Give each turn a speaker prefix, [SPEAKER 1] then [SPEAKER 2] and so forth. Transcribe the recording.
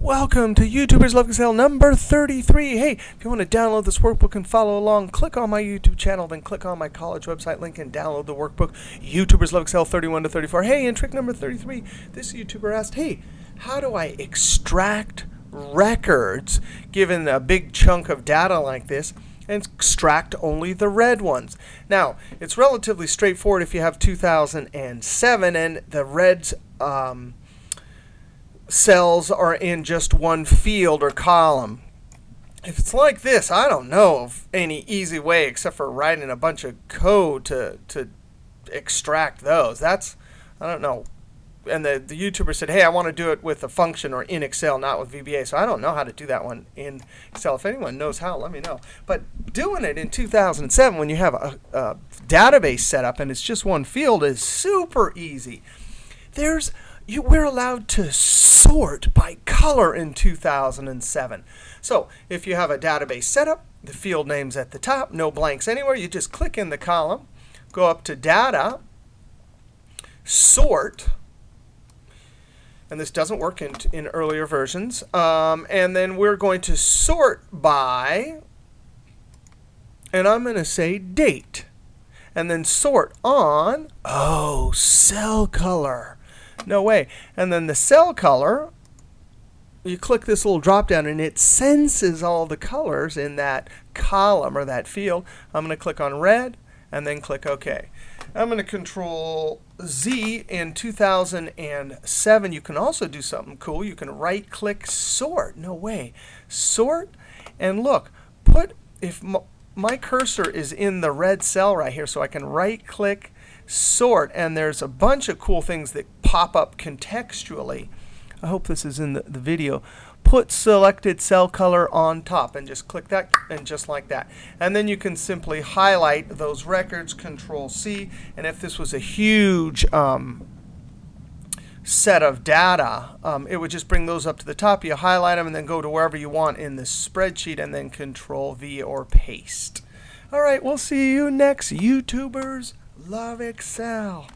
[SPEAKER 1] Welcome to YouTubers Love Excel number 33. Hey, if you want to download this workbook and follow along, click on my YouTube channel, then click on my college website link and download the workbook. YouTubers Love Excel 31 to 34. Hey, and trick number 33, this YouTuber asked, hey, how do I extract records given a big chunk of data like this and extract only the red ones? Now, it's relatively straightforward if you have 2007 and the reds cells are in just one field or column. If it's like this, I don't know of any easy way except for writing a bunch of code to extract those. That's, I don't know. And the YouTuber said, hey, I want to do it with a function or in Excel, not with VBA. So I don't know how to do that one in Excel. If anyone knows how, let me know. But doing it in 2007 when you have a database set up and it's just one field is super easy. We're allowed to sort by color in 2007. So if you have a database setup, the field name's at the top, no blanks anywhere. You just click in the column, go up to Data, Sort. And this doesn't work in earlier versions. And then we're going to sort by, and I'm going to say date. And then sort on, cell color. No way. And then the cell color, you click this little drop down and it senses all the colors in that column or that field. I'm going to click on red and then click OK. I'm going to Control Z in 2007. You can also do something cool. You can right click sort. No way. Sort, and look, if my cursor is in the red cell right here, so I can right click sort, and there's a bunch of cool things that pop up contextually. I hope this is in the video. Put selected cell color on top, and just click that, and just like that. And then you can simply highlight those records, Control C. And if this was a huge set of data, it would just bring those up to the top. You highlight them and then go to wherever you want in the spreadsheet and then Control V or paste. All right, we'll see you next. YouTubers Love Excel.